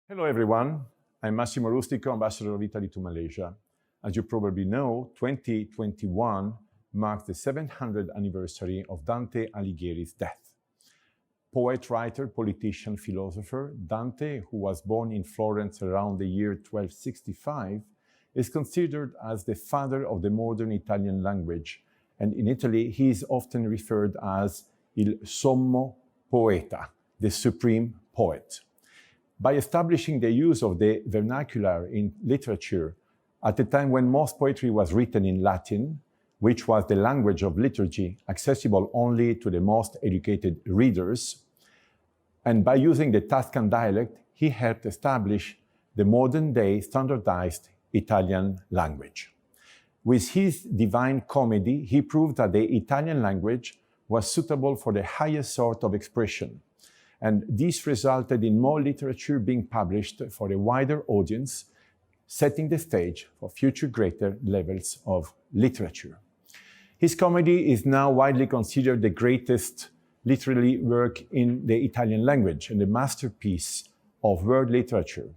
Hello everyone, I'm Massimo Rustico, Ambassador of Italy to Malaysia. As you probably know, 2021 marks the 700th anniversary of Dante Alighieri's death. Poet, writer, politician, philosopher, Dante, who was born in Florence around the year 1265, is considered as the father of the modern Italian language, and in Italy he is often referred as il sommo poeta, the supreme poet. By establishing the use of the vernacular in literature at a time when most poetry was written in Latin, which was the language of liturgy accessible only to the most educated readers, and by using the Tuscan dialect, he helped establish the modern-day standardized Italian language. With his Divine Comedy, he proved that the Italian language was suitable for the highest sort of expression, and this resulted in more literature being published for a wider audience, setting the stage for future greater levels of literature. His comedy is now widely considered the greatest literary work in the Italian language and a masterpiece of world literature.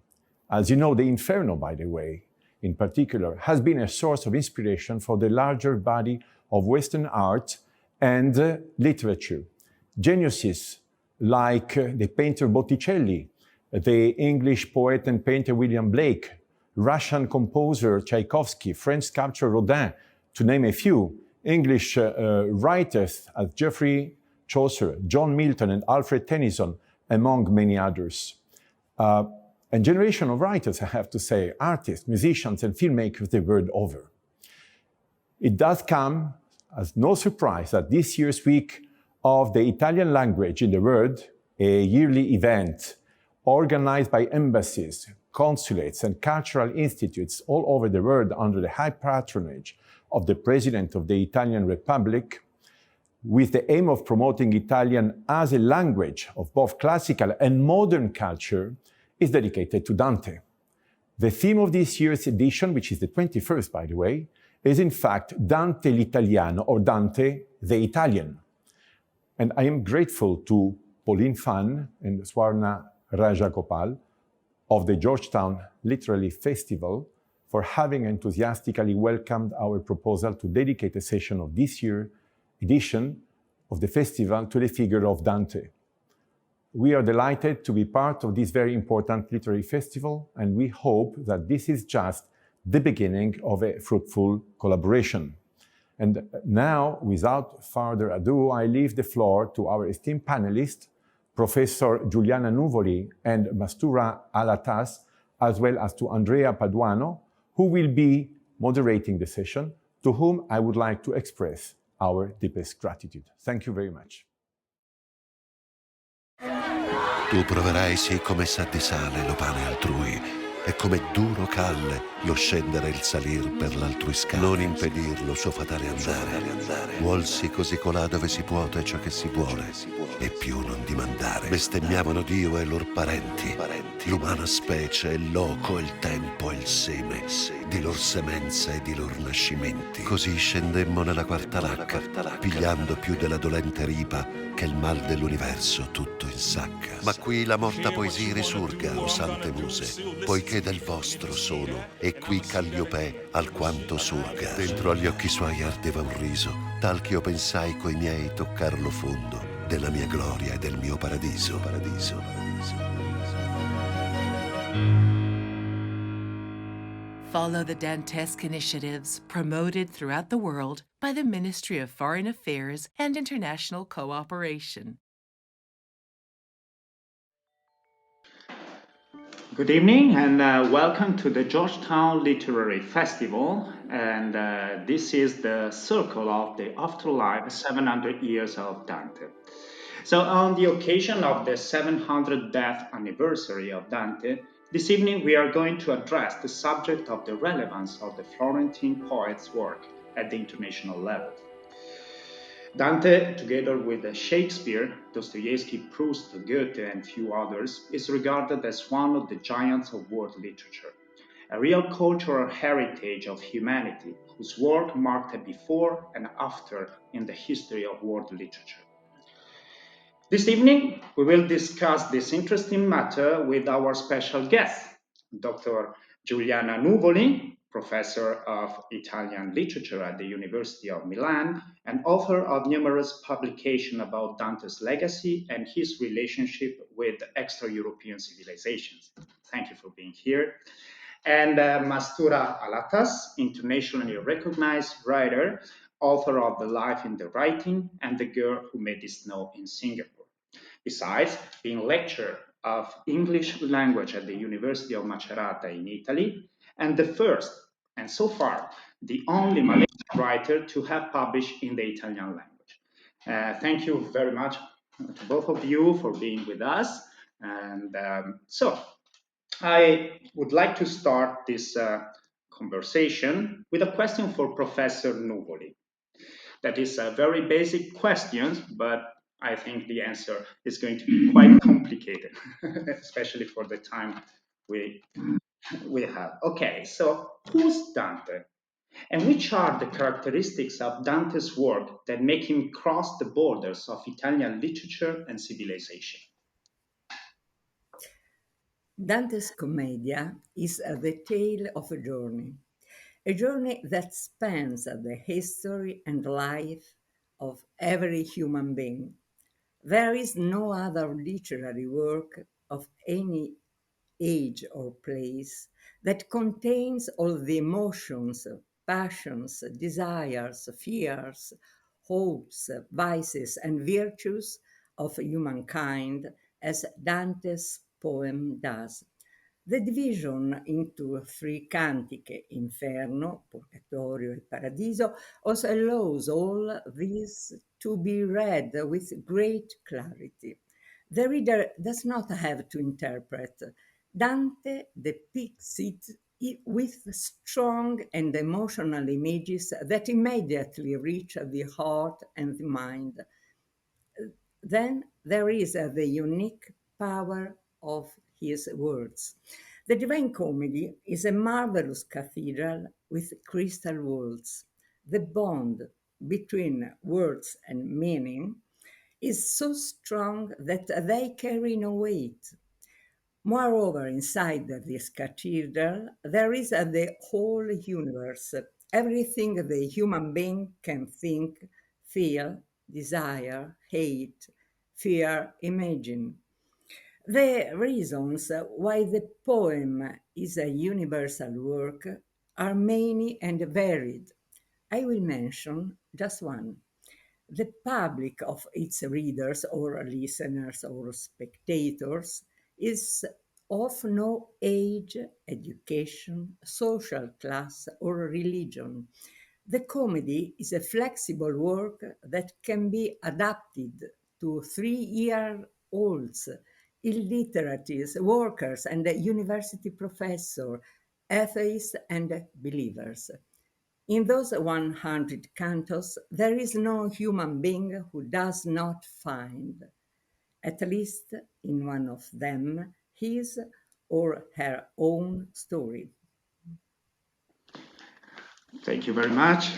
As you know, the Inferno, by the way, in particular, has been a source of inspiration for the larger body of Western art and literature. Geniuses like the painter Botticelli, the English poet and painter William Blake, Russian composer Tchaikovsky, French sculptor Rodin, to name a few, English writers as Geoffrey Chaucer, John Milton, and Alfred Tennyson, among many others. A generation of writers, I have to say, artists, musicians, and filmmakers the world over. It does come as no surprise that this year's week of the Italian language in the world, a yearly event organized by embassies, consulates, and cultural institutes all over the world under the high patronage of the President of the Italian Republic, with the aim of promoting Italian as a language of both classical and modern culture, is dedicated to Dante. The theme of this year's edition, which is the 21st, by the way, is in fact Dante l'Italiano, or Dante the Italian. And I am grateful to Pauline Fan and Swarna Rajagopal of the Georgetown Literary Festival for having enthusiastically welcomed our proposal to dedicate a session of this year's edition of the festival to the figure of Dante. We are delighted to be part of this very important literary festival, and we hope that this is just the beginning of a fruitful collaboration. And now, without further ado, I leave the floor to our esteemed panelists, Professor Giuliana Nuvoli and Masturah Alatas, as well as to Andrea Paduano, who will be moderating the session, to whom I would like to express our deepest gratitude. Thank you very much. Tu proverai sì come sa di sale lo pane altrui, e come duro calle lo scendere e il salir per l'altrui scale. Non impedirlo suo fatale andare. Vuolsi così colà dove si puote ciò che si vuole, e più non dimandare. Bestemmiavano Dio e lor parenti, l'umana specie, il loco, il tempo e il seme, di lor semenza e di lor nascimenti. Così scendemmo nella quarta lacca, pigliando più della dolente ripa che il mal dell'universo tutto insacca. Ma qui la morta poesia risurga, o sante muse, poiché del vostro sono, e qui Calliopè alquanto surga. Dentro agli occhi suoi ardeva un riso, tal che io pensai coi miei toccar lo fondo della mia gloria e del mio paradiso. Follow the Dantesque initiatives promoted throughout the world by the Ministry of Foreign Affairs and International Cooperation. Good evening and welcome to the Georgetown Literary Festival, and this is the circle of the Afterlife 700 years of Dante. So on the occasion of the 700th death anniversary of Dante, this evening we are going to address the subject of the relevance of the Florentine poet's work at the international level. Dante, together with Shakespeare, Dostoevsky, Proust, Goethe, and few others, is regarded as one of the giants of world literature, a real cultural heritage of humanity whose work marked a before and after in the history of world literature. This evening, we will discuss this interesting matter with our special guest, Dr. Giuliana Nuvoli, professor of Italian literature at the University of Milan and author of numerous publications about Dante's legacy and his relationship with extra-European civilizations. Thank you for being here. And Masturah Alatas, internationally recognized writer, author of The Life in the Writing and The Girl Who Made It Snow in Singapore. Besides being lecturer of English language at the University of Macerata in Italy, and the first, and so far, the only Malaysian writer to have published in the Italian language. Thank you very much to both of you for being with us. And so, I would like to start this conversation with a question for Professor Nuvoli. That is a very basic question, but I think the answer is going to be quite complicated, especially for the time we have. Okay, so who's Dante? And which are the characteristics of Dante's work that make him cross the borders of Italian literature and civilization? Dante's Commedia is the tale of a journey that spans the history and life of every human being. There is no other literary work of any age or place that contains all the emotions, passions, desires, fears, hopes, vices, and virtues of humankind as Dante's poem does. The division into three cantiche, Inferno, Purgatorio, and Paradiso, also allows all these to be read with great clarity. The reader does not have to interpret. Dante depicts it with strong and emotional images that immediately reach the heart and the mind. Then there is the unique power of his words. The Divine Comedy is a marvelous cathedral with crystal walls. The bond between words and meaning is so strong that they carry no weight. Moreover, inside this cathedral, there is the whole universe, everything the human being can think, feel, desire, hate, fear, imagine. The reasons why the poem is a universal work are many and varied. I will mention just one. The public of its readers or listeners or spectators is of no age, education, social class, or religion. The comedy is a flexible work that can be adapted to 3-year-olds, illiterates, workers, and university professors, atheists, and believers. In those 100 cantos, there is no human being who does not find, at least in one of them, his or her own story. Thank you very much,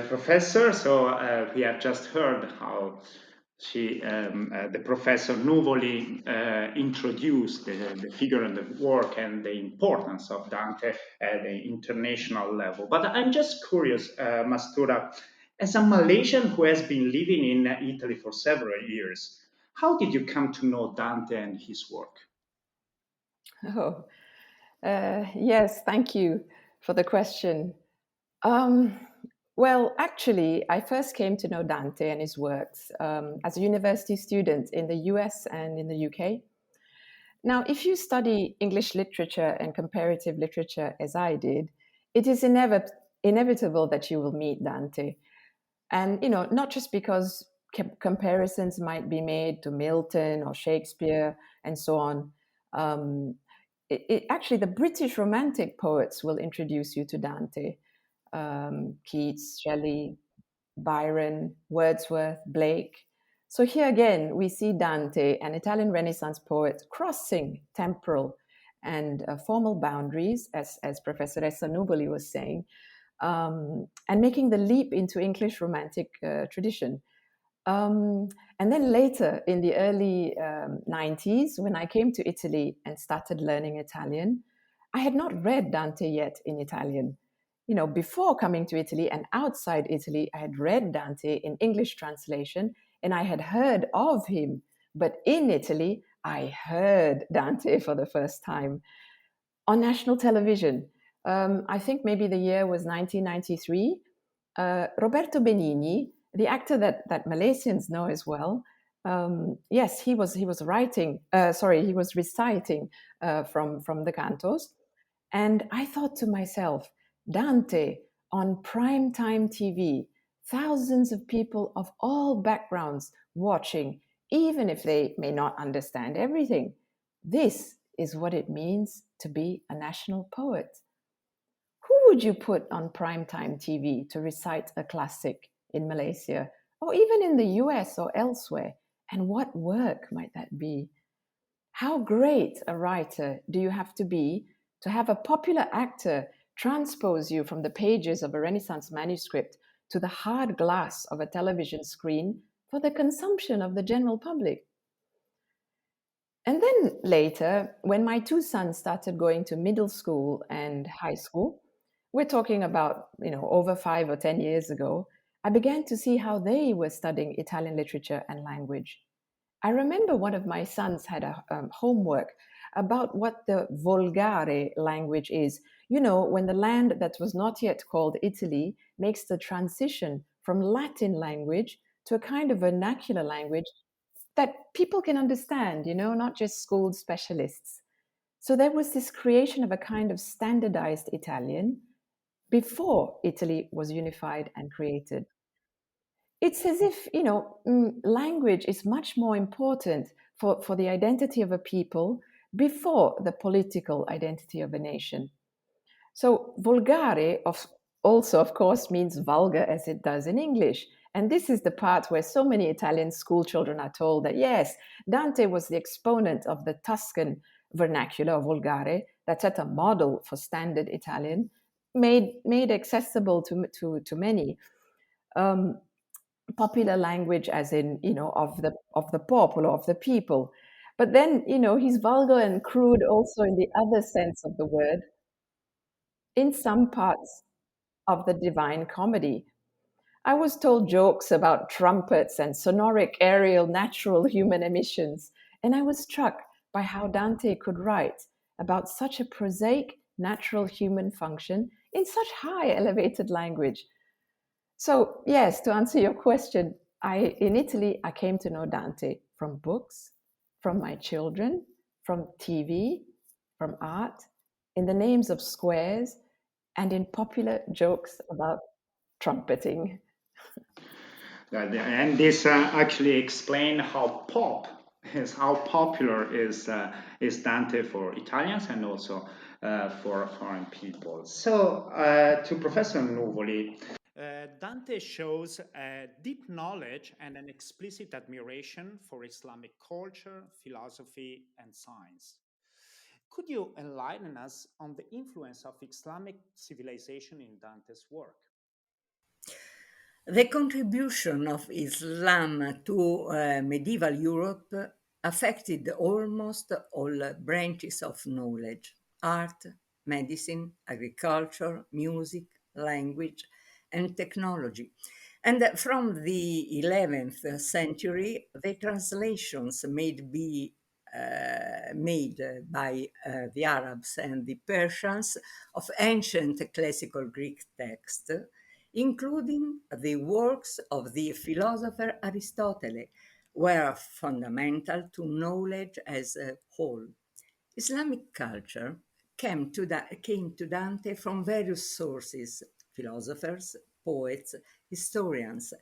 Professor. So we have just heard how the Professor Nuvoli introduced the figure and the work and the importance of Dante at the international level. But I'm just curious, Masturah, as a Malaysian who has been living in Italy for several years, how did you come to know Dante and his work? Oh, yes, thank you for the question. Well, actually, I first came to know Dante and his works as a university student in the US and in the UK. Now, if you study English literature and comparative literature as I did, it is inevitable that you will meet Dante. And, not just because comparisons might be made to Milton or Shakespeare and so on. Actually, the British Romantic poets will introduce you to Dante. Keats, Shelley, Byron, Wordsworth, Blake. So here again, we see Dante, an Italian Renaissance poet, crossing temporal and formal boundaries, as Professoressa Nuvoli was saying, and making the leap into English Romantic tradition. And then later, in the early 90s, when I came to Italy and started learning Italian, I had not read Dante yet in Italian. You know, before coming to Italy and outside Italy, I had read Dante in English translation and I had heard of him. But in Italy, I heard Dante for the first time on national television. I think maybe the year was 1993. Roberto Benigni, the actor that Malaysians know as well, yes, he was writing. He was reciting from the cantos, and I thought to myself, Dante on primetime TV, thousands of people of all backgrounds watching, even if they may not understand everything. This is what it means to be a national poet. Who would you put on primetime TV to recite a classic in Malaysia, or even in the US or elsewhere? And what work might that be? How great a writer do you have to have a popular actor transpose you from the pages of a Renaissance manuscript to the hard glass of a television screen for the consumption of the general public? And then later, when my two sons started going to middle school and high school, we're talking about, over 5 or 10 years ago, I began to see how they were studying Italian literature and language. I remember one of my sons had a homework about what the volgare language is. You know, when the land that was not yet called Italy makes the transition from Latin language to a kind of vernacular language that people can understand, not just schooled specialists. So there was this creation of a kind of standardized Italian before Italy was unified and created. It's as if, language is much more important for the identity of a people before the political identity of a nation. So volgare also, of course, means vulgar as it does in English. And this is the part where so many Italian school children are told that, yes, Dante was the exponent of the Tuscan vernacular, or volgare, that set a model for standard Italian, made accessible to many. Popular language as in, of the popolo, of the people. But then, he's vulgar and crude also in the other sense of the word in some parts of the Divine Comedy. I was told jokes about trumpets and sonoric aerial natural human emissions, and I was struck by how Dante could write about such a prosaic natural human function in such high elevated language. So, yes, to answer your question, in Italy, I came to know Dante from books, from my children, from TV, from art, in the names of squares, and in popular jokes about trumpeting. And this actually explain how popular is Dante for Italians and also for foreign people. So to Professor Nuvoli, Dante shows a deep knowledge and an explicit admiration for Islamic culture, philosophy, and science. Could you enlighten us on the influence of Islamic civilization in Dante's work? The contribution of Islam to medieval Europe affected almost all branches of knowledge: art, medicine, agriculture, music, language, and technology. And from the 11th century, the translations made by the Arabs and the Persians of ancient classical Greek texts, including the works of the philosopher Aristotle, were fundamental to knowledge as a whole. Islamic culture came to Dante from various sources: philosophers, poets, historians,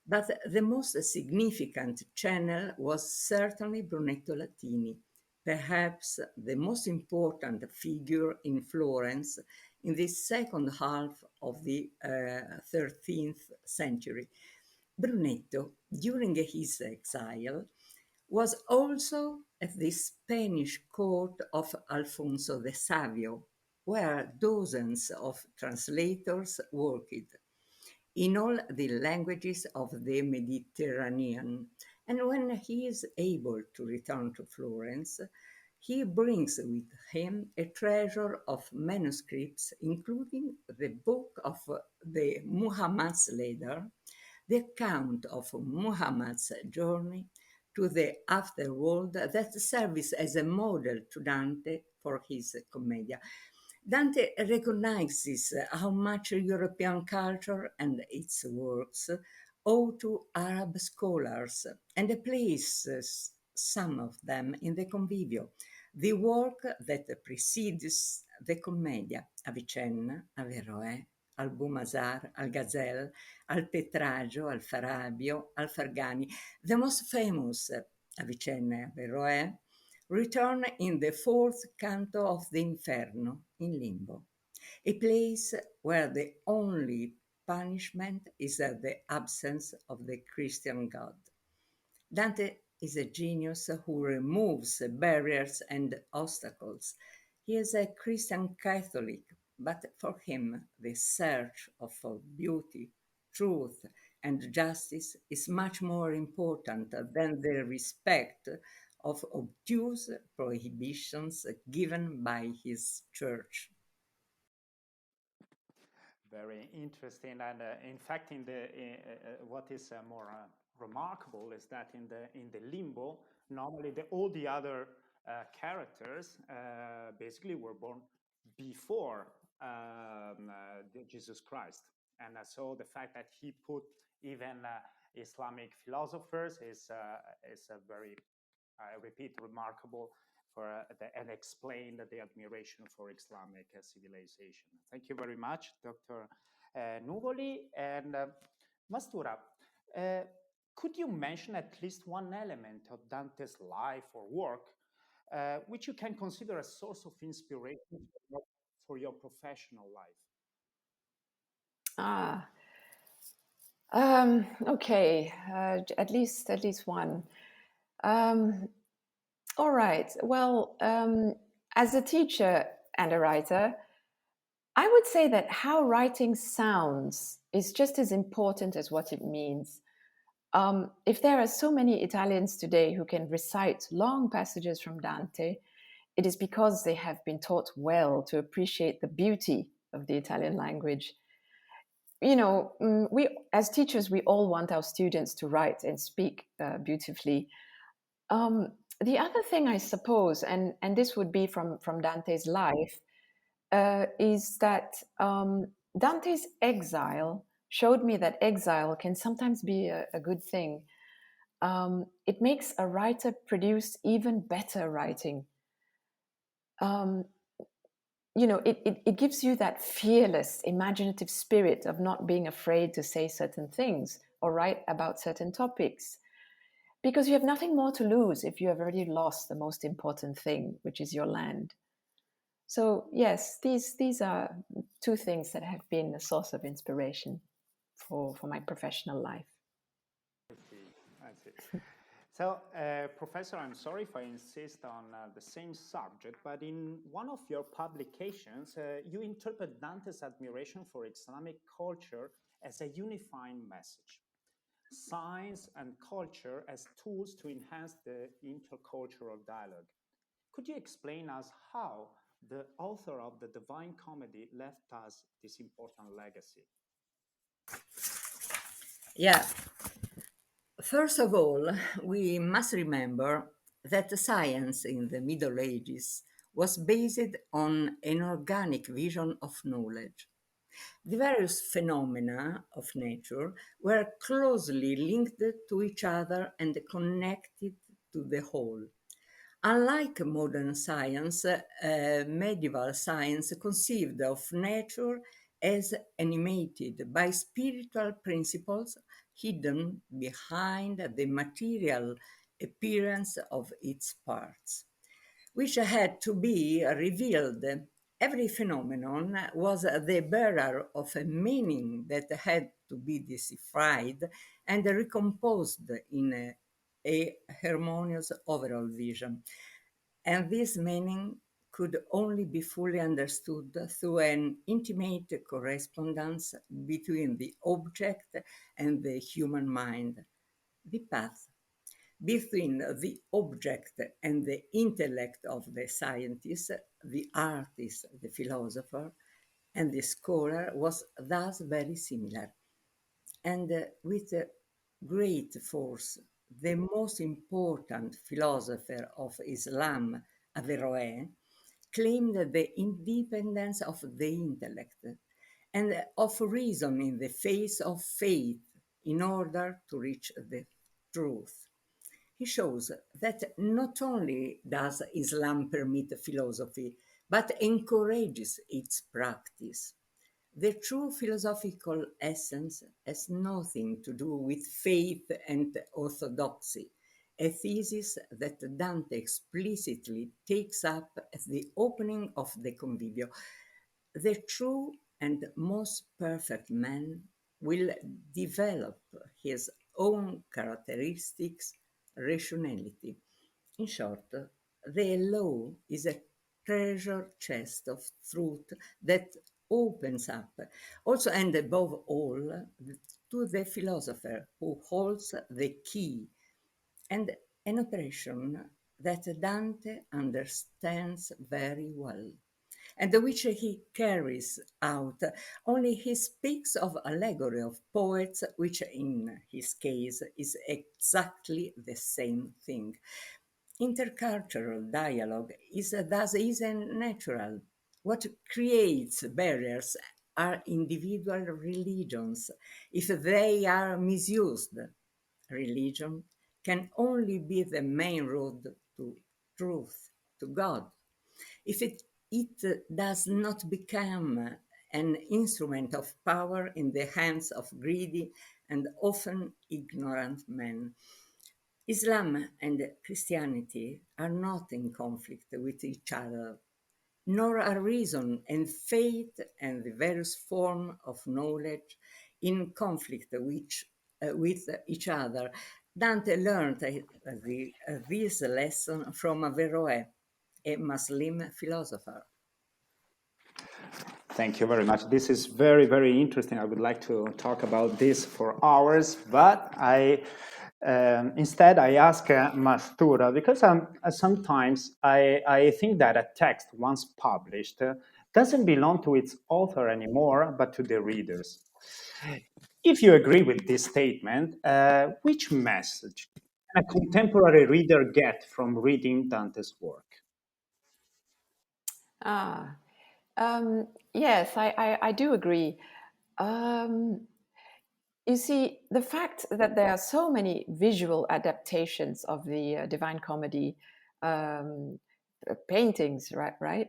but the most significant channel was certainly Brunetto Latini, perhaps the most important figure in Florence in the second half of the 13th century. Brunetto, during his exile, was also at the Spanish court of Alfonso the Savio, where dozens of translators worked. in all the languages of the Mediterranean. And when he is able to return to Florence, he brings with him a treasure of manuscripts, including the book of the Muhammad's Leader, the account of Muhammad's journey to the afterworld that serves as a model to Dante for his Commedia. Dante recognizes how much European culture and its works owe to Arab scholars and places some of them in the Convivio, the work that precedes the Commedia, Avicenna, Averroè, Albumazar, Algazel, Alpetragio, Alfarabio, Alfargani. The most famous, Avicenna, Averroè, return in the fourth canto of the Inferno in Limbo, a place where the only punishment is the absence of the Christian God. Dante is a genius who removes barriers and obstacles. He is a Christian Catholic, but for him, the search for beauty, truth, and justice is much more important than the respect of obtuse prohibitions given by his church. Very interesting, and in fact, what is more remarkable is that in the limbo, normally all the other characters basically were born before Jesus Christ, and so the fact that he put even Islamic philosophers is a very, I repeat, remarkable and explain the admiration for Islamic civilization. Thank you very much, Dr. Nuvoli. And Masturah, could you mention at least one element of Dante's life or work which you can consider a source of inspiration for your professional life? Okay, at least one. All right. Well, as a teacher and a writer, I would say that how writing sounds is just as important as what it means. If there are so many Italians today who can recite long passages from Dante, it is because they have been taught well to appreciate the beauty of the Italian language. You know, we as teachers, we all want our students to write and speak beautifully. The other thing, I suppose, and this would be from Dante's life, is that Dante's exile showed me that exile can sometimes be a good thing. It makes a writer produce even better writing. You know, it gives you that fearless, imaginative spirit of not being afraid to say certain things or write about certain topics, because you have nothing more to lose if you have already lost the most important thing, which is your land. So yes, these are two things that have been a source of inspiration for my professional life. I see. So, Professor, I'm sorry if I insist on the same subject, but in one of your publications, you interpret Dante's admiration for Islamic culture as a unifying message. Science and culture as tools to enhance the intercultural dialogue. Could you explain us how the author of the Divine Comedy left us this important legacy? Yeah. First of all, we must remember that science in the Middle Ages was based on an organic vision of knowledge. The various phenomena of nature were closely linked to each other and connected to the whole. Unlike modern science, medieval science conceived of nature as animated by spiritual principles hidden behind the material appearance of its parts, which had to be revealed. Every phenomenon was the bearer of a meaning that had to be deciphered and recomposed in a harmonious overall vision. And this meaning could only be fully understood through an intimate correspondence between the object and the human mind, the path between the object and the intellect of the scientist, the artist, the philosopher, and the scholar was thus very similar. And with great force, the most important philosopher of Islam, Averroes, claimed the independence of the intellect and of reason in the face of faith in order to reach the truth. He shows that not only does Islam permit philosophy, but encourages its practice. The true philosophical essence has nothing to do with faith and orthodoxy, a thesis that Dante explicitly takes up at the opening of the Convivio. The true and most perfect man will develop his own characteristics, rationality. In short, the law is a treasure chest of truth that opens up also and above all to the philosopher who holds the key, and an operation that Dante understands very well and which he carries out. Only he speaks of allegory of poets, which in his case is exactly the same thing. Intercultural dialogue is thus easy and natural. What creates barriers are individual religions. If they are misused, religion can only be the main road to truth, to God. If it does not become an instrument of power in the hands of greedy and often ignorant men. Islam and Christianity are not in conflict with each other, nor are reason and faith and the various form of knowledge in conflict with each other. Dante learned this lesson from Averroes, a Muslim philosopher. Thank you very much. This is very, very interesting. I would like to talk about this for hours, but instead I ask Masturah, because sometimes I think that a text once published doesn't belong to its author anymore, but to the readers. If you agree with this statement, which message can a contemporary reader get from reading Dante's work? Yes, I do agree. You see, the fact that there are so many visual adaptations of the Divine Comedy paintings, right?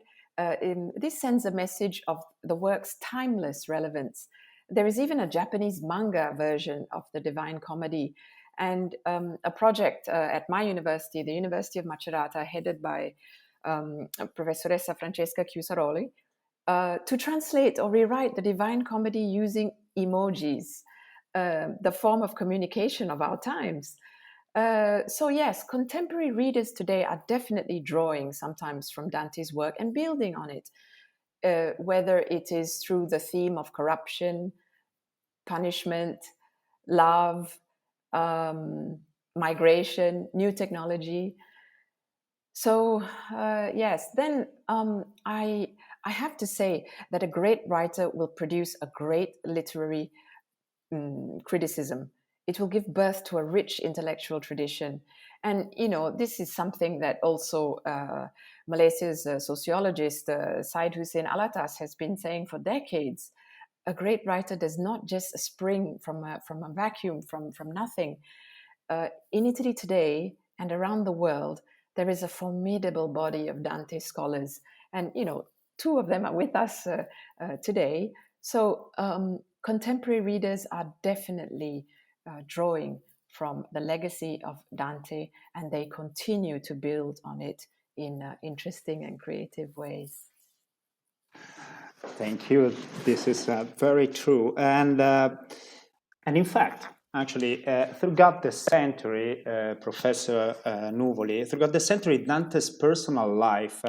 This sends a message of the work's timeless relevance. There is even a Japanese manga version of the Divine Comedy, and a project at my university, the University of Macerata, headed by Professoressa Francesca Chiusaroli, to translate or rewrite the Divine Comedy using emojis, the form of communication of our times. So yes, contemporary readers today are definitely drawing sometimes from Dante's work and building on it, whether it is through the theme of corruption, punishment, love, migration, new technology. So yes, then I have to say that a great writer will produce a great literary criticism. It will give birth to a rich intellectual tradition. And, this is something that also Malaysia's sociologist, Syed Hussein Alatas, has been saying for decades. A great writer does not just spring from a vacuum, from nothing. In Italy today and around the world, there is a formidable body of Dante scholars. And, two of them are with us today. So contemporary readers are definitely drawing from the legacy of Dante, and they continue to build on it in interesting and creative ways. Thank you. This is very true. And in fact, Actually, throughout the century, Professor Nuvoli, throughout the century, Dante's personal life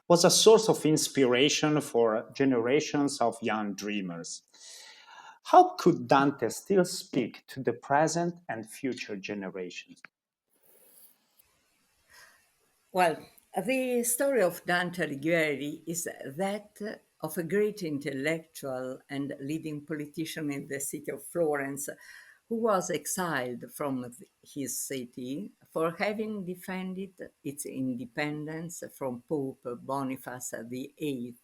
was a source of inspiration for generations of young dreamers. How could Dante still speak to the present and future generations? Well, the story of Dante Alighieri is that of a great intellectual and leading politician in the city of Florence who was exiled from his city for having defended its independence from Pope Boniface VIII.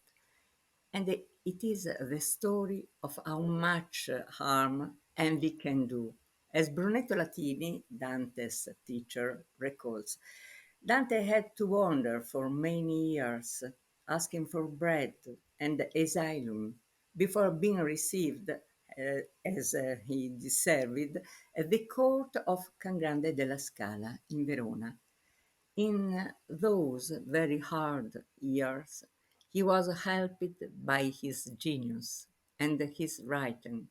And it is the story of how much harm envy can do. As Brunetto Latini, Dante's teacher, recalls, Dante had to wander for many years, asking for bread and asylum before being received, as he deserved, at the court of Can Grande della Scala in Verona. In those very hard years, he was helped by his genius and his writing,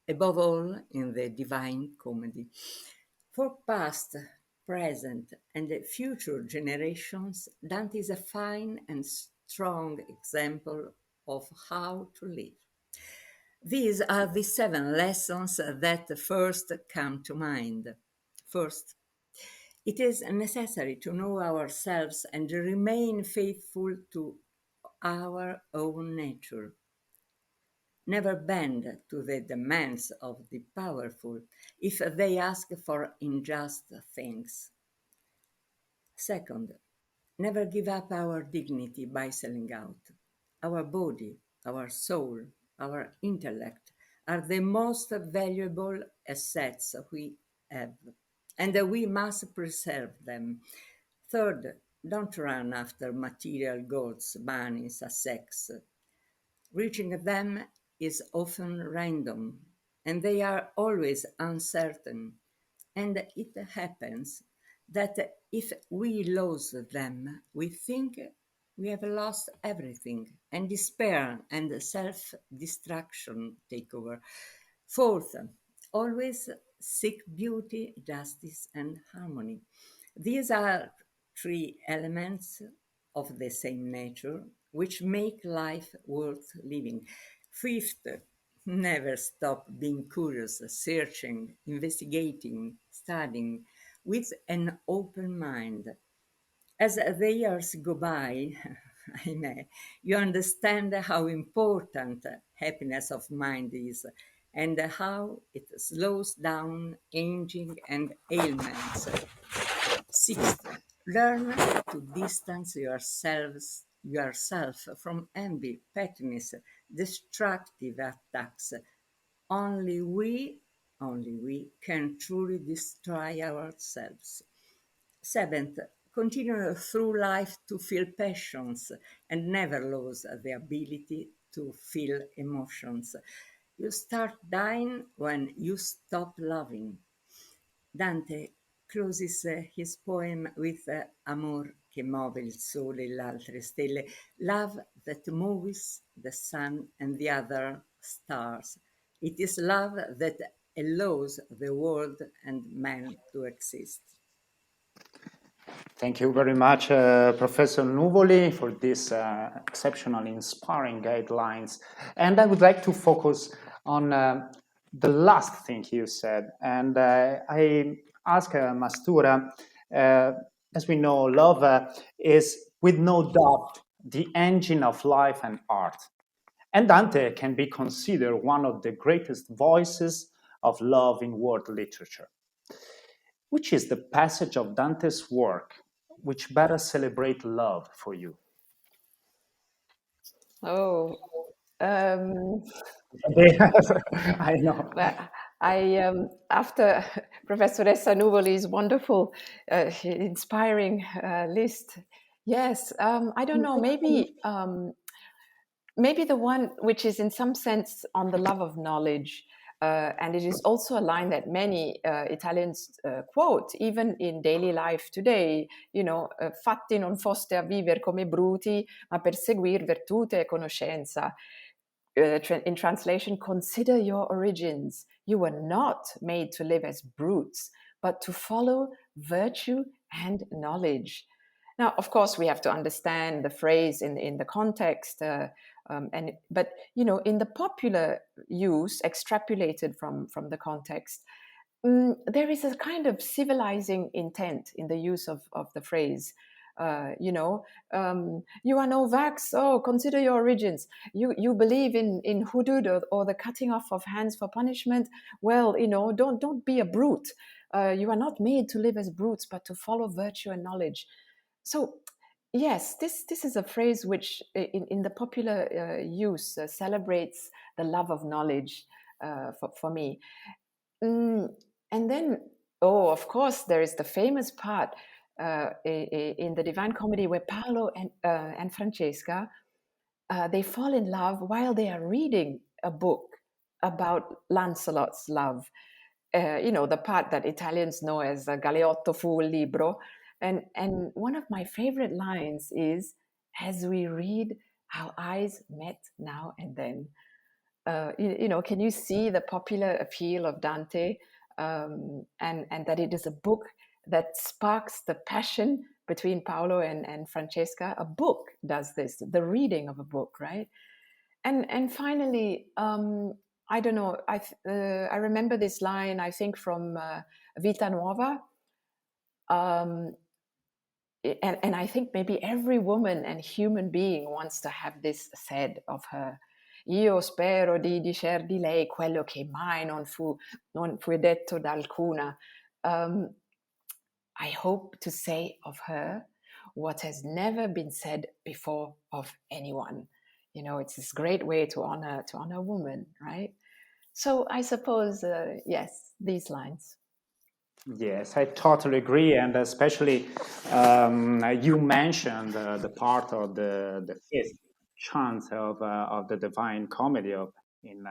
above all in the Divine Comedy. For past, present, and future generations, Dante is a fine and strong example of how to live. These are the 7 lessons that first come to mind. First, it is necessary to know ourselves and remain faithful to our own nature. Never bend to the demands of the powerful if they ask for unjust things. Second, never give up our dignity by selling out. Our body, our soul, our intellect are the most valuable assets we have, and we must preserve them. Third, don't run after material goods, money, sex. Reaching them is often random, and they are always uncertain. And it happens that if we lose them, we think we have lost everything, and despair and self destruction take over. Fourth, always seek beauty, justice, and harmony. These are 3 elements of the same nature which make life worth living. Fifth, never stop being curious, searching, investigating, studying with an open mind. As the years go by, I may, you understand how important happiness of mind is and how it slows down aging and ailments. Sixth, learn to distance yourself from envy, pettiness, destructive attacks. Only we can truly destroy ourselves. Seventh, continue through life to feel passions and never lose the ability to feel emotions. You start dying when you stop loving. Dante closes his poem with Amor che muove il sole e le altre stelle, love that moves the sun and the other stars. It is love that allows the world and man to exist. Thank you very much, Professor Nuvoli, for these exceptionally inspiring guidelines. And I would like to focus on the last thing you said. And I ask Masturah, as we know, love is with no doubt the engine of life and art. And Dante can be considered one of the greatest voices of love in world literature. Which is the passage of Dante's work which better celebrate love for you? Oh, I know. After Professoressa Nuvoli's wonderful, inspiring list, yes, I don't know, maybe the one which is in some sense on the love of knowledge. And it is also a line that many Italians quote, even in daily life today, fatti non foste a viver come bruti, ma per seguir virtute e conoscenza. In translation, consider your origins. You were not made to live as brutes, but to follow virtue and knowledge. Now, of course, we have to understand the phrase in the context, but in the popular use, extrapolated from the context, there is a kind of civilizing intent in the use of the phrase. You are no vax. Oh, consider your origins. You believe in hudud or the cutting off of hands for punishment. Well, don't be a brute. You are not made to live as brutes, but to follow virtue and knowledge. So, yes, this is a phrase which, in the popular use, celebrates the love of knowledge for me. And then, of course, there is the famous part in the Divine Comedy where Paolo and Francesca they fall in love while they are reading a book about Lancelot's love. The part that Italians know as Galeotto fu il libro. And one of my favorite lines is, as we read, our eyes met now and then. Can you see the popular appeal of Dante, and that it is a book that sparks the passion between Paolo and Francesca? A book does this, the reading of a book, right? And finally, I don't know, I remember this line, I think, from Vita Nuova. And I think maybe every woman and human being wants to have this said of her. Io spero di dicer di lei quello che mai non fu detto da alcuna. I hope to say of her what has never been said before of anyone. It's this great way to honor a woman, right? So I suppose, yes, these lines. Yes, I totally agree, and especially you mentioned the part of the fifth chant of the Divine Comedy in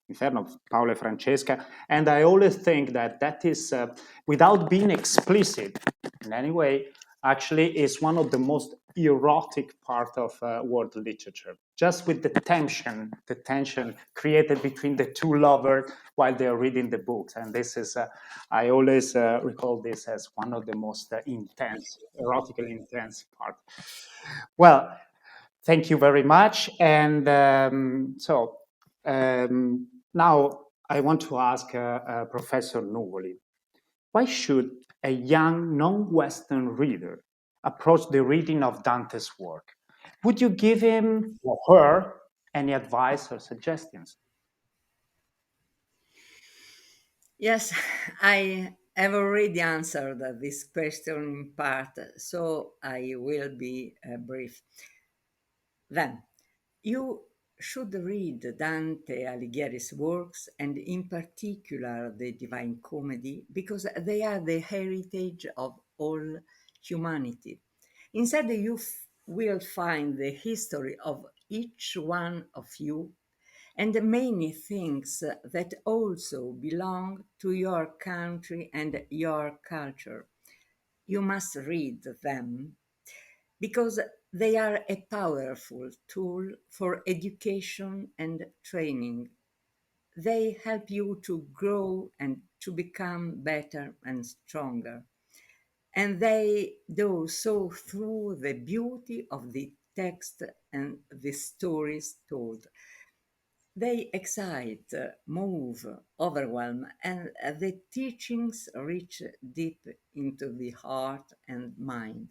Inferno of Paolo e Francesca, and I always think that is, without being explicit in any way, actually is one of the most erotic part of world literature. Just with the tension created between the two lovers while they are reading the books, and this is, I always recall this as one of the most intense, erotically intense part. Well, thank you very much, and now I want to ask Professor Nuvoli, why should a young non-Western reader approach the reading of Dante's work? Would you give him or her any advice or suggestions? Yes, I have already answered this question in part, so I will be brief. Then, you should read Dante Alighieri's works, and in particular the Divine Comedy, because they are the heritage of all humanity. Inside, you will find the history of each one of you and many things that also belong to your country and your culture. You must read them because they are a powerful tool for education and training. They help you to grow and to become better and stronger. And they do so through the beauty of the text and the stories told. They excite, move, overwhelm, and the teachings reach deep into the heart and mind.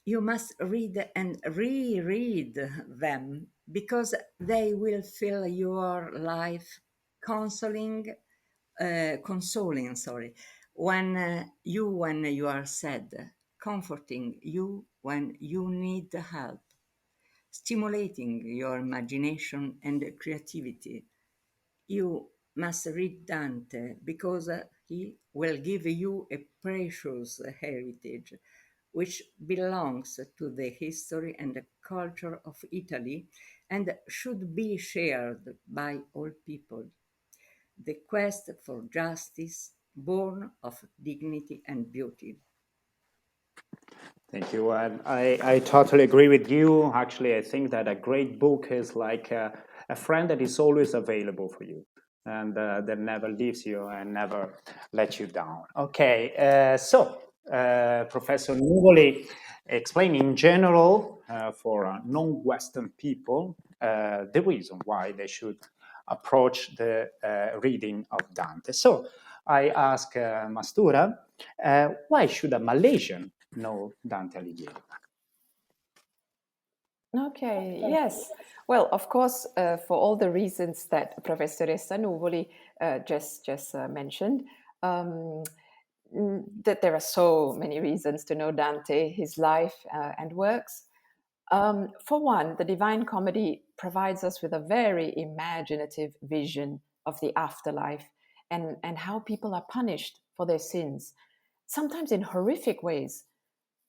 You must read and reread them because they will fill your life consoling, when you are sad, comforting you when you need help, stimulating your imagination and creativity. You must read Dante because he will give you a precious heritage which belongs to the history and the culture of Italy and should be shared by all people. The quest for justice, born of dignity and beauty. Thank you. And I totally agree with you. Actually, I think that a great book is like a friend that is always available for you. and that never leaves you and never let you down. Okay, Professor Nuvoli explained in general for non-Western people the reason why they should approach the reading of Dante. So I ask Masturah, why should a Malaysian know Dante Alighieri? Okay, yes. Well, of course, for all the reasons that Professoressa Nuvoli just mentioned, that there are so many reasons to know Dante, his life and works. For one, the Divine Comedy provides us with a very imaginative vision of the afterlife and how people are punished for their sins, sometimes in horrific ways.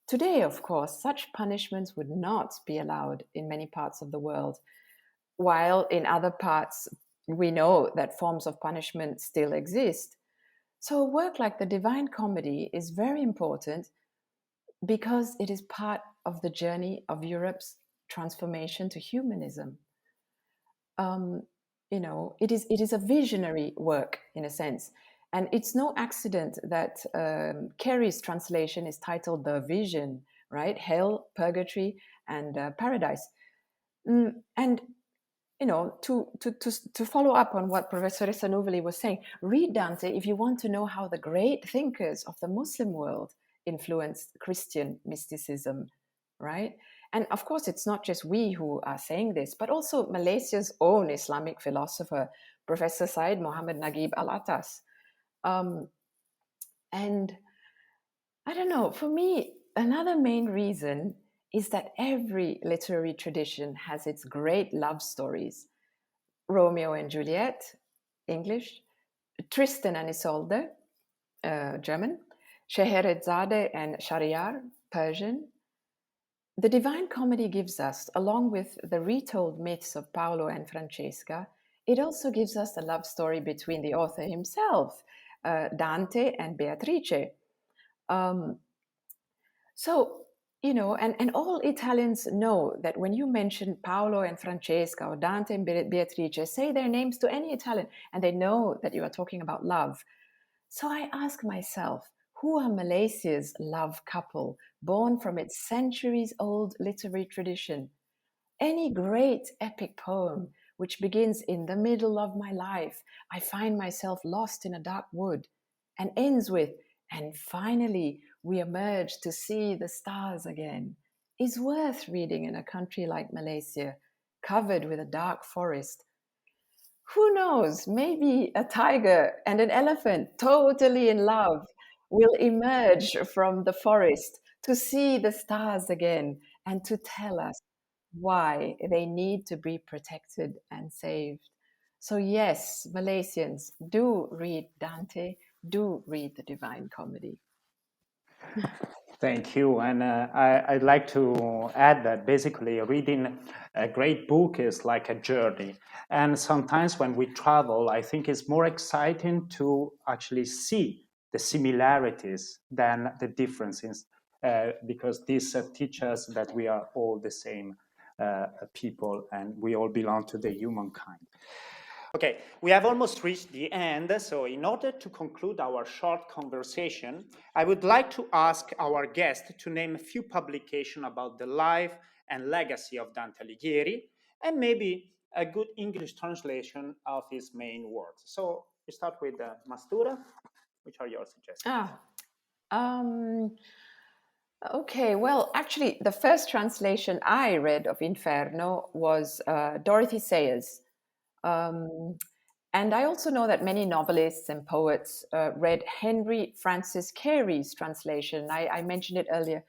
Today, of course, such punishments would not be allowed in many parts of the world, while in other parts we know that forms of punishment still exist. So, a work like the Divine Comedy is very important because it is part of the journey of Europe's transformation to humanism. It is a visionary work in a sense, and it's no accident that Carey's translation is titled "The Vision," right? Hell, purgatory, and paradise. And to follow up on what Professor Nuvoli was saying, read Dante if you want to know how the great thinkers of the Muslim world influenced Christian mysticism, right? And of course, it's not just we who are saying this, but also Malaysia's own Islamic philosopher, Professor Said Muhammad Naguib Alatas. And I don't know, for me, another main reason is that every literary tradition has its great love stories. Romeo and Juliet, English, Tristan and Isolde, German, Scheherazade and Shahryar, Persian. The Divine Comedy gives us, along with the retold myths of Paolo and Francesca, it also gives us the love story between the author himself, Dante and Beatrice. And all Italians know that when you mention Paolo and Francesca or Dante and Beatrice, say their names to any Italian, and they know that you are talking about love. So I ask myself, who are Malaysia's love couple, born from its centuries-old literary tradition? Any great epic poem which begins in the middle of my life, I find myself lost in a dark wood, and ends with, and finally we emerge to see the stars again, is worth reading in a country like Malaysia, covered with a dark forest. Who knows, maybe a tiger and an elephant, totally in love, will emerge from the forest to see the stars again and to tell us why they need to be protected and saved. So, yes, Malaysians, do read Dante, do read the Divine Comedy. Thank you. And I'd like to add that basically reading a great book is like a journey. And sometimes when we travel, I think it's more exciting to actually see the similarities than the differences, because this teaches us that we are all the same people and we all belong to the humankind. Okay, we have almost reached the end, so in order to conclude our short conversation, I would like to ask our guest to name a few publications about the life and legacy of Dante Alighieri, and maybe a good English translation of his main works. So we start with Masturah. Which are your suggestions? Okay, well, actually, the first translation I read of Inferno was Dorothy Sayers. And I also know that many novelists and poets read Henry Francis Carey's translation. I mentioned it earlier.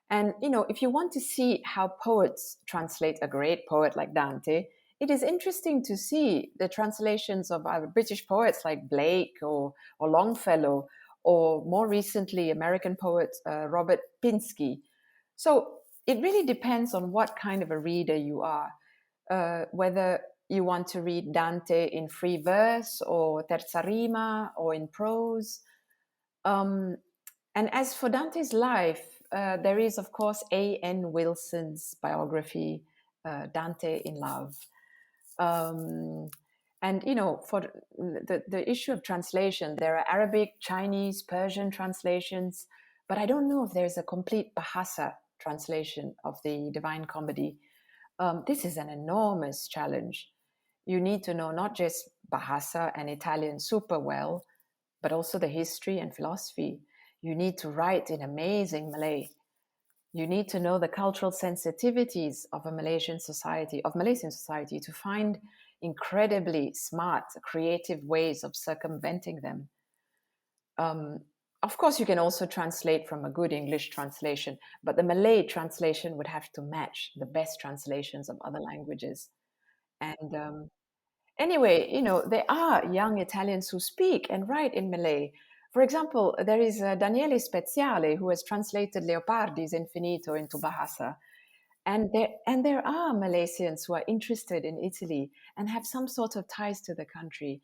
And, if you want to see how poets translate a great poet like Dante, it is interesting to see the translations of British poets like Blake or Longfellow, or more recently, American poet Robert Pinsky. So it really depends on what kind of a reader you are, whether you want to read Dante in free verse or terza rima or in prose. And as for Dante's life, there is, of course, A.N. Wilson's biography, Dante in Love. And, you know, for the issue of translation, there are Arabic, Chinese, Persian translations, but I don't know if there's a complete Bahasa translation of the Divine Comedy. This is an enormous challenge. You need to know not just Bahasa and Italian super well, but also the history and philosophy. You need to write in amazing Malay. You need to know the cultural sensitivities of Malaysian society to find incredibly smart, creative ways of circumventing them. Of course, you can also translate from a good English translation, but the Malay translation would have to match the best translations of other languages. And anyway, you know, there are young Italians who speak and write in Malay. For example, there is Daniele Speziale, who has translated Leopardi's Infinito into Bahasa. And there are Malaysians who are interested in Italy and have some sort of ties to the country.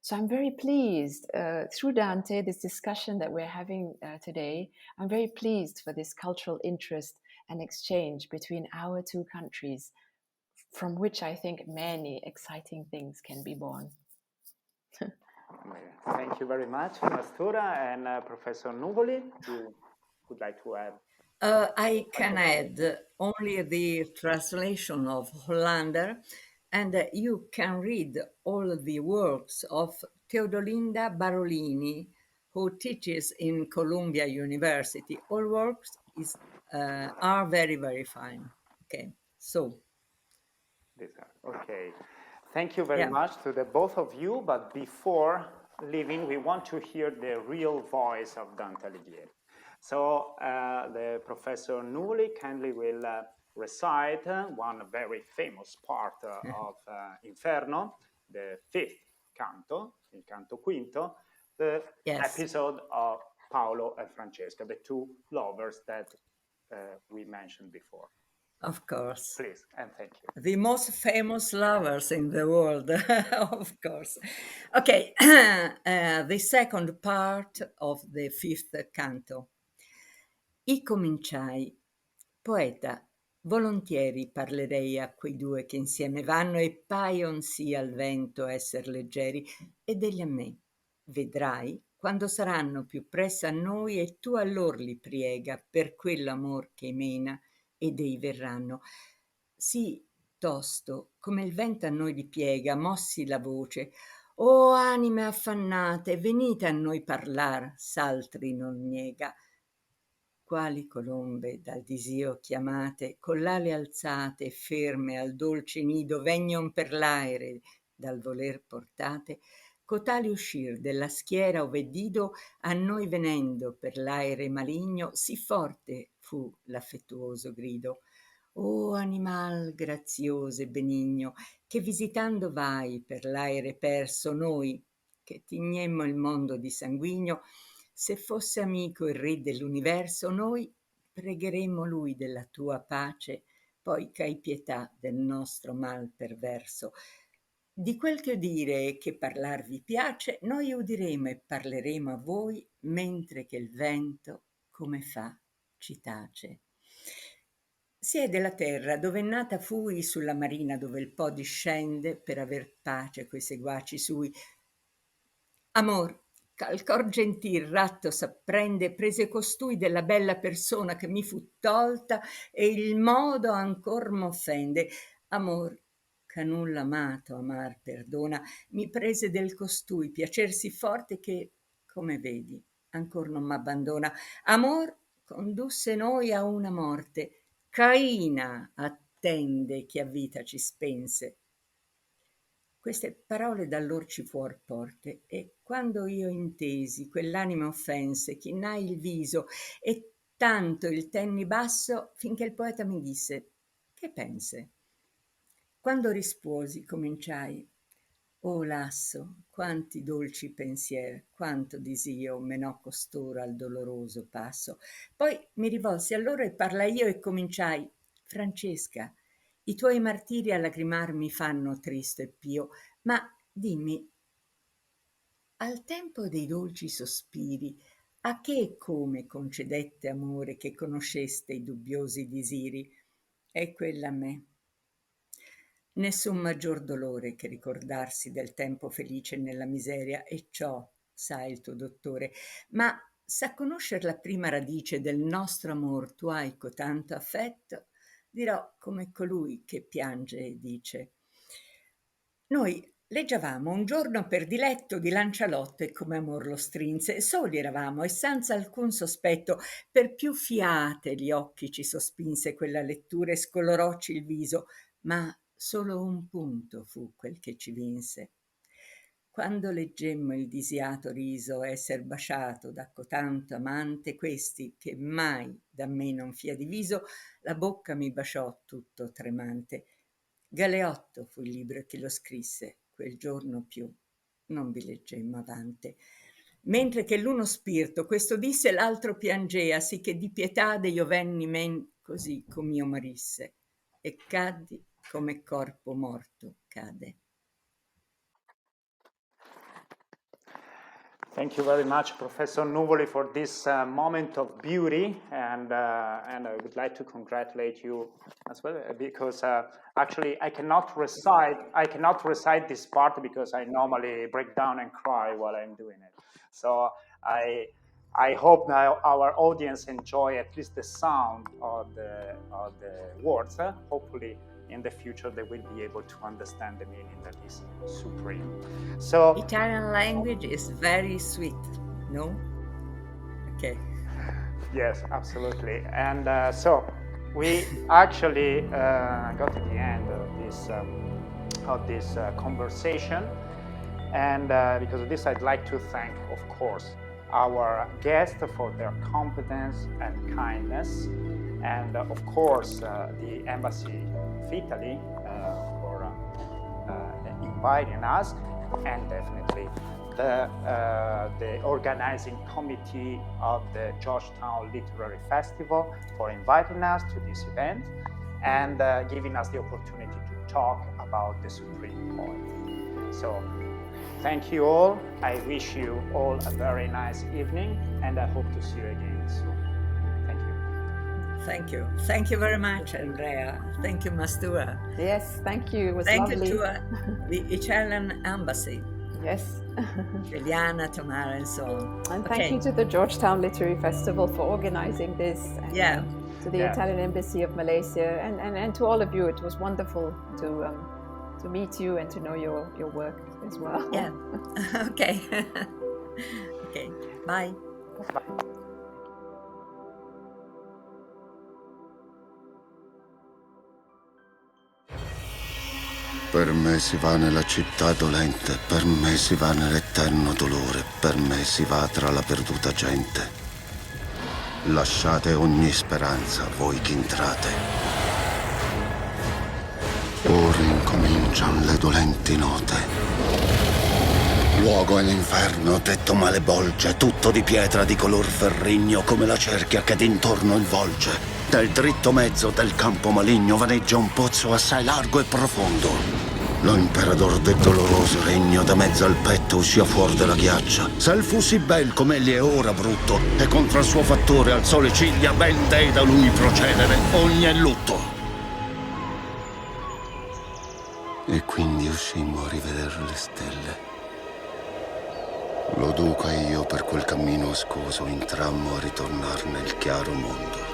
So I'm very pleased through Dante, this discussion that we're having today, I'm very pleased for this cultural interest and exchange between our two countries, from which I think many exciting things can be born. Thank you very much, Masturah, and Professor Nuvoli. You would like to add? I can add only the translation of Hollander, and you can read all the works of Teodolinda Barolini, who teaches in Columbia University. All works are very, very fine. Okay, so. Okay. Thank you very much to the both of you, but before leaving, we want to hear the real voice of Dante Alighieri. So the Professor Nuvoli kindly will recite one very famous part of Inferno, the fifth canto, il canto quinto, the episode of Paolo and Francesca, the two lovers that we mentioned before. Of course. Please, and thank you. The most famous lovers in the world, of course. Okay, the second part of the fifth canto. I cominciai, poeta, volontieri parlerei a quei due che insieme vanno e paion sì al vento esser leggeri, ed egli a me. Vedrai, quando saranno più presso a noi, e tu a lor li priega per quell'amor che mena, ed ei verranno. Sì, tosto, come il vento a noi li piega, mossi la voce. O anime affannate, venite a noi parlar, s'altri non niega. Quali colombe dal disio chiamate, con l'ale alzate e ferme al dolce nido, vegnon per l'aere dal voler portate, cotali uscir della schiera ove dido, a noi venendo per l'aere maligno, sì forte fu l'affettuoso grido. O animal grazioso e benigno, che visitando vai per l'aere perso, noi, che tignemmo il mondo di sanguigno, se fosse amico il re dell'universo, noi pregheremmo lui della tua pace, poi c'hai pietà del nostro mal perverso. Di quel che udire e che parlar vi piace, noi udiremo e parleremo a voi, mentre che il vento, come fa, ci tace. Si è della terra dove nata fui, sulla marina dove il Po discende per aver pace coi seguaci sui. Amor, ch'al cor gentil ratto s'apprende, prese costui della bella persona che mi fu tolta, e il modo ancor m'offende. Amor, ch'a nulla amato amar perdona, mi prese del costui piacer sì forte che, come vedi, ancor non m'abbandona. Amor condusse noi a una morte, Caina attende chi a vita ci spense. Queste parole dall'or ci fuor porte, e quando io intesi quell'anima offense, chinai il viso e tanto il tenni basso, finché il poeta mi disse: che pense? Quando risposi, cominciai: o lasso, quanti dolci pensier, quanto disio menò costoro al doloroso passo. Poi mi rivolsi a loro e parlai io e cominciai: Francesca, i tuoi martiri a lagrimar mi fanno tristo e pio, ma dimmi, al tempo dei dolci sospiri, a che e come concedette amore che conosceste i dubbiosi disiri? E quella a me. Nessun maggior dolore che ricordarsi del tempo felice nella miseria, e ciò sa il tuo dottore. Ma sa conoscer la prima radice del nostro amor tu hai cotanto affetto, dirò come colui che piange e dice: noi leggiavamo un giorno per diletto di Lancialotto e come amor lo strinse, soli eravamo e senza alcun sospetto, per più fiate gli occhi ci sospinse quella lettura e scolorocci il viso, ma solo un punto fu quel che ci vinse. Quando leggemmo il disiato riso esser basciato da cotanto amante, questi, che mai da me non fia diviso, la bocca mi basciò tutto tremante. Galeotto fu il libro che lo scrisse, quel giorno più non vi leggemmo avante. Mentre che l'uno spirito questo disse, l'altro piangea, sì che di pietade io venni men così com'io morisse, e caddi come corpo morto cade. Thank you very much, Professor Nuvoli, for this moment of beauty, and I would like to congratulate you as well, because actually I cannot recite this part because I normally break down and cry while I'm doing it. So I hope now our audience enjoy at least the sound of the words. Hopefully, in the future, they will be able to understand the meaning that is supreme. So Italian language is very sweet, no? Okay. Yes, absolutely. And so we actually got to the end of this conversation. And because of this, I'd like to thank, of course, our guests for their competence and kindness. And of course, the Embassy of Italy for inviting us, and definitely the organizing committee of the Georgetown Literary Festival for inviting us to this event and giving us the opportunity to talk about the Supreme Poet. So thank you all. I wish you all a very nice evening, and I hope to see you again soon. Thank you. Thank you. Thank you very much, Andrea. Thank you, Masturah. Yes, thank you. It was Thank lovely. you to the Italian Embassy. Yes. Giuliana, Tamara, and so on. And thank you to the Georgetown Literary Festival for organizing this. And, to the Italian Embassy of Malaysia, and to all of you. It was wonderful to meet you and to know your work as well. Yeah. Okay. Okay. Bye. Bye. Per me si va nella città dolente, per me si va nell'eterno dolore, per me si va tra la perduta gente. Lasciate ogni speranza, voi che entrate. Ora incominciano le dolenti note. Luogo è l'inferno, tetto malebolge, tutto di pietra di color ferrigno, come la cerchia che d'intorno il volge. Nel dritto mezzo del campo maligno vaneggia un pozzo assai largo e profondo. Lo imperador del doloroso regno da mezzo al petto uscì fuori della ghiaccia. Se il fu sì bel come egli è ora brutto, e contro il suo fattore alzò le ciglia, ben dei da lui procedere ogni è lutto. E quindi uscimmo a rivedere le stelle. Lo duca e io per quel cammino ascoso entrammo a ritornar nel chiaro mondo.